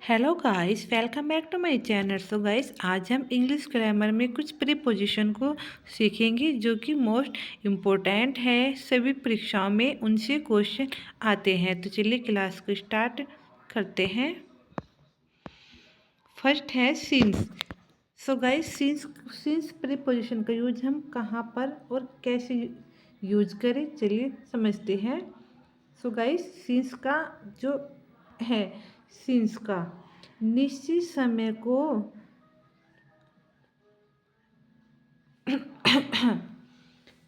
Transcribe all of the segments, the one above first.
Hello guys, welcome back to my channel. So guys, आज हम English grammar में कुछ प्रीपोजिशन को सीखेंगे जो कि मोस्ट इम्पोर्टेंट है। सभी परीक्षाओं में उनसे क्वेश्चन आते हैं। तो चलिए क्लास को स्टार्ट करते हैं। फर्स्ट है since. So guys, since preposition का यूज हम कहाँ पर और कैसे यूज करें, चलिए समझते हैं। सो गाइस, सिंस का जो है, सिंस का निश्चित समय को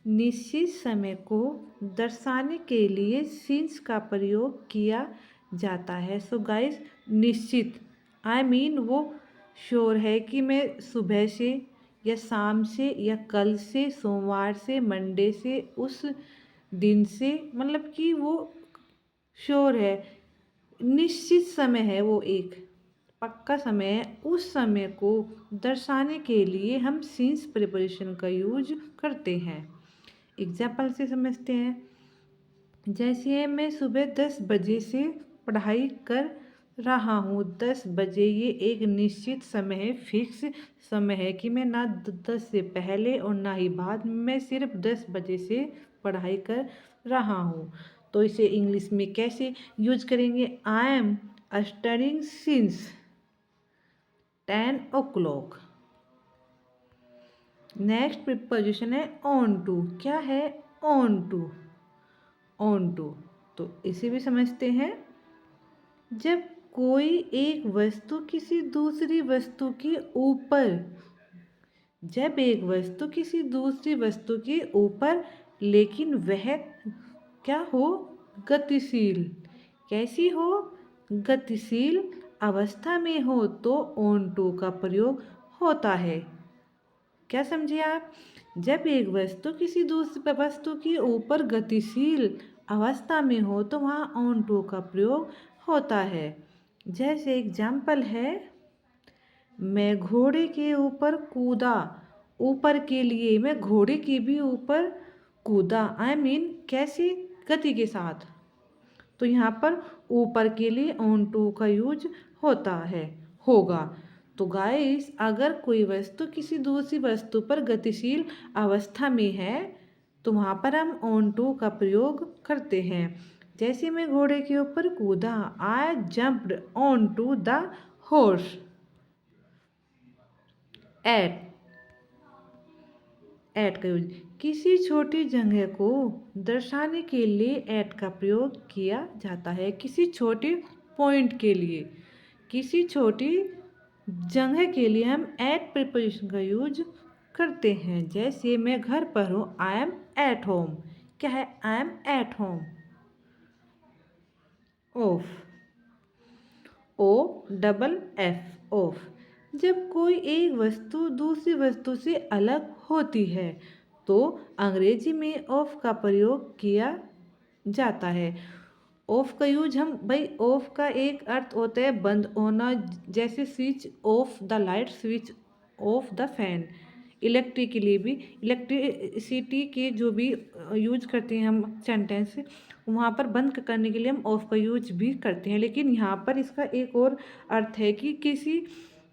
निश्चित समय को दर्शाने के लिए सिंस का प्रयोग किया जाता है। सो गाइस, निश्चित वो श्योर है कि मैं सुबह से या शाम से या कल से, सोमवार से, मंडे से, उस दिन से, मतलब कि वो श्योर है, निश्चित समय है, वो एक पक्का समय है। उस समय को दर्शाने के लिए हम सिंस प्रीपोजिशन का यूज करते हैं। एग्जाम्पल से समझते हैं। जैसे मैं सुबह 10 बजे से पढ़ाई कर रहा हूँ। 10 बजे ये एक निश्चित समय है, फिक्स समय है कि मैं ना 10 से पहले और ना ही बाद, मैं सिर्फ 10 बजे से पढ़ाई कर रहा हूँ। तो इसे इंग्लिश में कैसे यूज करेंगे? I am studying since 10 o'clock। Next preposition है ऑन टू। क्या है ऑन टू? ऑन टू, तो इसे भी समझते हैं। जब कोई एक वस्तु किसी दूसरी वस्तु के ऊपर, जब एक वस्तु किसी दूसरी वस्तु के ऊपर, लेकिन वह क्या हो? गतिशील। कैसी हो? गतिशील अवस्था में हो, तो ऑन टू का प्रयोग होता है। क्या समझे आप? जब एक वस्तु किसी दूसरी वस्तु के ऊपर गतिशील अवस्था में हो तो वहाँ ऑन टू का प्रयोग होता है। जैसे एग्जाम्पल है, मैं घोड़े के ऊपर कूदा। ऊपर के लिए मैं घोड़े के भी ऊपर कूदा। कैसी? गति के साथ। तो यहाँ पर ऊपर के लिए ऑन टू का यूज होता है, होगा। तो गाइस, अगर कोई वस्तु किसी दूसरी वस्तु पर गतिशील अवस्था में है तो वहाँ पर हम ऑन टू का प्रयोग करते हैं। जैसे मैं घोड़े के ऊपर कूदा, I jumped on to the horse. At, at का यूज किसी छोटी जगह को दर्शाने के लिए एट का प्रयोग किया जाता है। किसी छोटे पॉइंट के लिए, किसी छोटी जगह के लिए हम एट प्रीपोजिशन का यूज करते हैं। जैसे मैं घर पर हूँ, आई एम एट होम। क्या है? I am at home. Off, O double F, off. जब कोई एक वस्तु दूसरी वस्तु से अलग होती है तो अंग्रेजी में ऑफ का प्रयोग किया जाता है। ऑफ का यूज हम भाई, ऑफ का एक अर्थ होता है बंद होना, जैसे switch off the light, switch off the fan. Electric के लिए भी, इलेक्ट्रिसिटी के जो भी यूज करते हैं हम सेंटेंस, वहाँ पर बंद करने के लिए हम ऑफ का यूज भी करते हैं। लेकिन यहाँ पर इसका एक और अर्थ है कि किसी,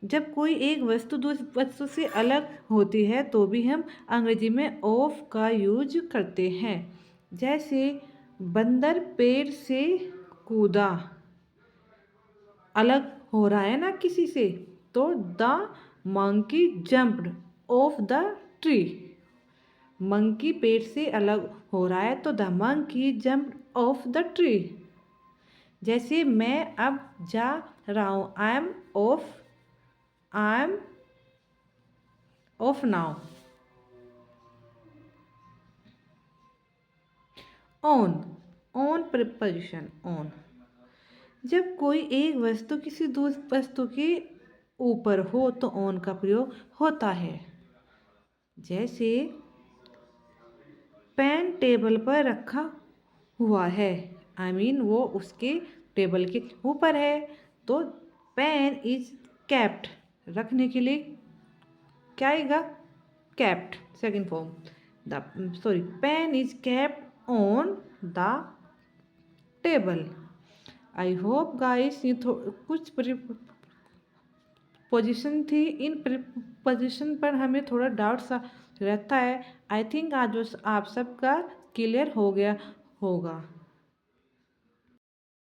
जब कोई एक वस्तु दूसरी वस्तु से अलग होती है तो भी हम अंग्रेजी में ऑफ का यूज करते हैं। जैसे बंदर पेड़ से कूदा, अलग हो रहा है ना किसी से, तो the monkey jumped of the tree. Monkey पेड़ से अलग हो रहा है तो the monkey jumped of the tree. जैसे मैं अब जा रहा हूँ, I am of now. On, on preposition on. जब कोई एक वस्तु किसी दूसरी वस्तु के ऊपर हो तो ऑन का प्रयोग होता है। जैसे पेन टेबल पर रखा हुआ है, वो उसके टेबल के ऊपर है, तो पेन इज कैप्ट, रखने के लिए क्या आएगा? Kept, second form. The pen is kept on the table. I hope guys ये कुछ पोजीशन थी, इन पोजीशन पर हमें थोड़ा डाउट सा रहता है। आई थिंक आज आप सबका क्लियर हो गया होगा।